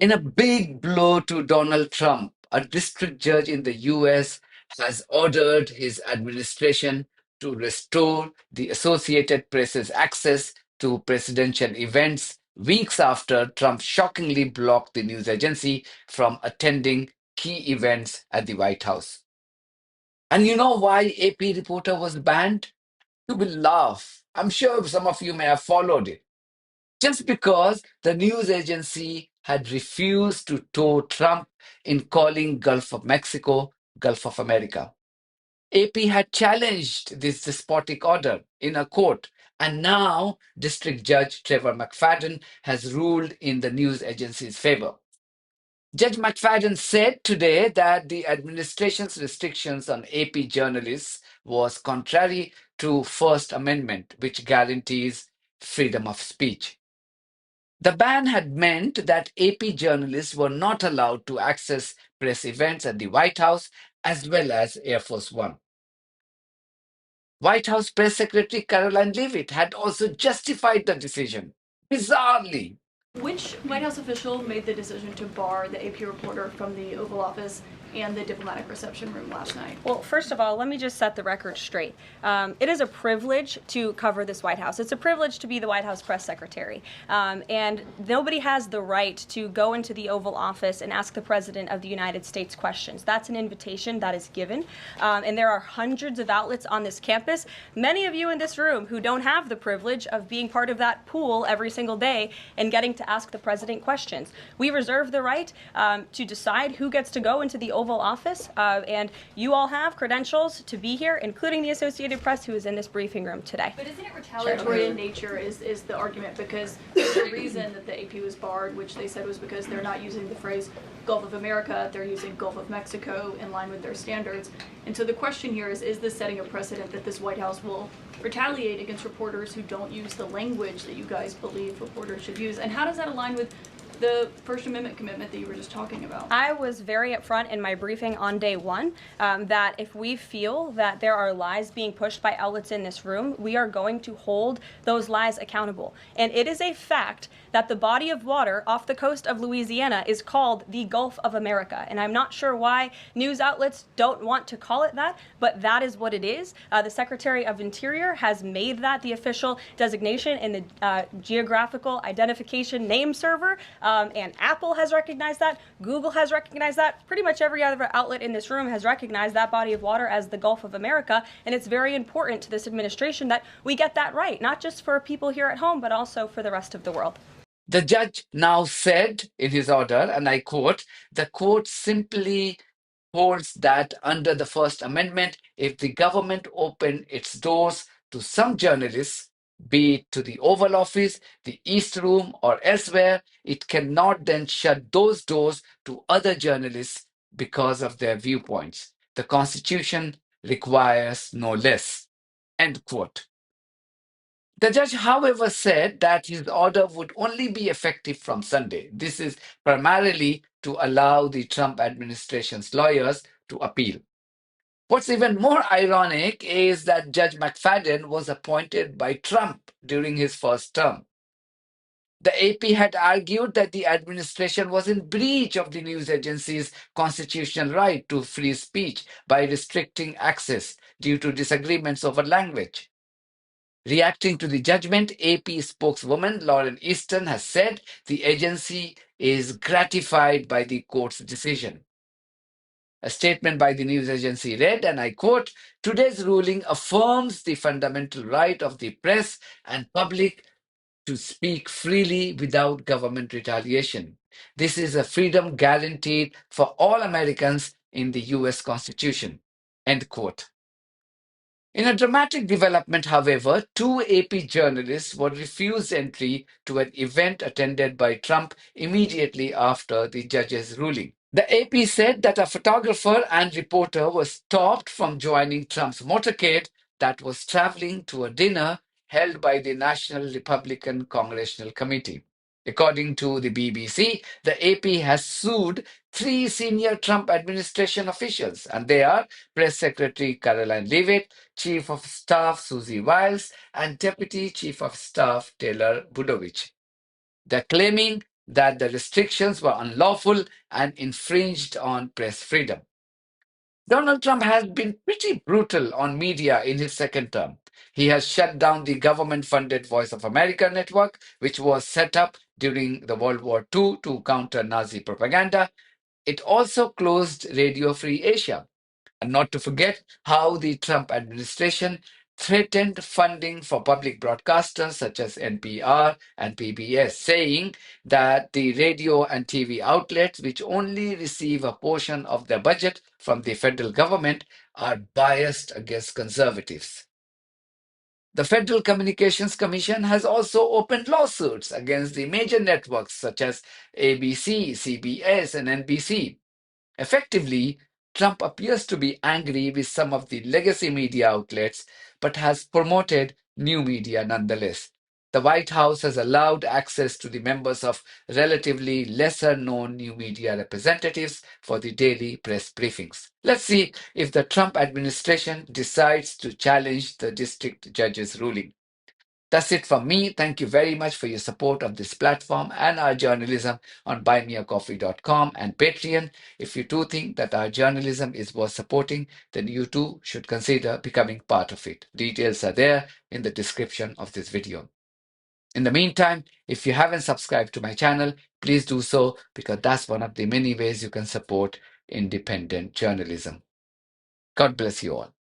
In a big blow to Donald Trump, a district judge in the US has ordered his administration to restore the Associated Press's access to presidential events weeks after Trump shockingly blocked the news agency from attending key events at the White House. And you know why AP reporter was banned? You will laugh. I'm sure some of you may have followed it just because the news agency had refused to tow Trump in calling Gulf of Mexico Gulf of America. AP had challenged this despotic order in a court, and now District Judge Trevor McFadden has ruled in the news agency's favor. Judge McFadden said today that the administration's restrictions on AP journalists was contrary to First Amendment, which guarantees freedom of speech. The ban had meant that AP journalists were not allowed to access press events at the White House as well as Air Force One. White House Press Secretary Caroline Leavitt had also justified the decision. Bizarrely, Which White House official made the decision to bar the AP reporter from the Oval Office and the diplomatic reception room last night? Well, first of all, let me just set the record straight. It is a privilege to cover this White House. It's a privilege to be the White House press secretary. And nobody has the right to go into the Oval Office and ask the President of the United States questions. That's an invitation that is given. And there are hundreds of outlets on this campus, many of you in this room who don't have the privilege of being part of that pool every single day and getting to ask the President questions. We reserve the right to decide who gets to go into the Oval Office, and you all have credentials to be here, including the Associated Press, who is in this briefing room today. But isn't it retaliatory in nature is the argument, because the reason that the AP was barred, which they said was because they're not using the phrase Gulf of America, they're using Gulf of Mexico in line with their standards. And so the question here is this setting a precedent that this White House will retaliate against reporters who don't use the language that you guys believe reporters should use? And how does that align with the First Amendment commitment that you were just talking about? I was very upfront in my briefing on day one that if we feel that there are lies being pushed by outlets in this room, we are going to hold those lies accountable. And it is a fact that the body of water off the coast of Louisiana is called the Gulf of America. And I'm not sure why news outlets don't want to call it that, but that is what it is. The Secretary of Interior has made that the official designation in the Geographical Identification Name Server. And Apple has recognized that. Google has recognized that. Pretty much every other outlet in this room has recognized that body of water as the Gulf of America. And it's very important to this administration that we get that right, not just for people here at home, but also for the rest of the world. the judge now said in his order, and I quote, the court simply holds that under the First Amendment, if the government opened its doors to some journalists, be it to the Oval Office, the East Room, or elsewhere, it cannot then shut those doors to other journalists because of their viewpoints. The Constitution requires no less. End quote. The judge, however, said that his order would only be effective from Sunday. This is primarily to allow the Trump administration's lawyers to appeal. What's even more ironic is that Judge McFadden was appointed by Trump during his first term. The AP had argued that the administration was in breach of the news agency's constitutional right to free speech by restricting access due to disagreements over language. Reacting to the judgment, AP spokeswoman Lauren Easton has said the agency is gratified by the court's decision. A statement by the news agency read, and I quote, today's ruling affirms the fundamental right of the press and public to speak freely without government retaliation. This is a freedom guaranteed for all Americans in the US Constitution. End quote. In a dramatic development, however, two AP journalists were refused entry to an event attended by Trump immediately after the judge's ruling. The AP said that a photographer and reporter was stopped from joining Trump's motorcade that was traveling to a dinner held by the National Republican Congressional Committee. According to the BBC, the AP has sued three senior Trump administration officials, and they are Press Secretary Caroline Leavitt, Chief of Staff Susie Wiles, and Deputy Chief of Staff Taylor Budovich. They're claiming that the restrictions were unlawful and infringed on press freedom. Donald Trump has been pretty brutal on media in his second term. He has shut down the government funded Voice of America network, which was set up during the World War II to counter Nazi propaganda. It also closed Radio Free Asia. And not to forget how the Trump administration threatened funding for public broadcasters such as NPR and PBS, saying that the radio and TV outlets, which only receive a portion of their budget from the federal government, are biased against conservatives. The Federal Communications Commission has also opened lawsuits against the major networks such as ABC, CBS, and NBC. Effectively, Trump appears to be angry with some of the legacy media outlets, but has promoted new media nonetheless. The White House has allowed access to the members of relatively lesser known new media representatives for the daily press briefings. Let's see if the Trump administration decides to challenge the district judge's ruling. That's it from me. Thank you very much for your support of this platform and our journalism on buymeacoffee.com and Patreon. If you do think that our journalism is worth supporting, then you too should consider becoming part of it. Details are there in the description of this video. In the meantime, if you haven't subscribed to my channel, please do so, because that's one of the many ways you can support independent journalism. God bless you all.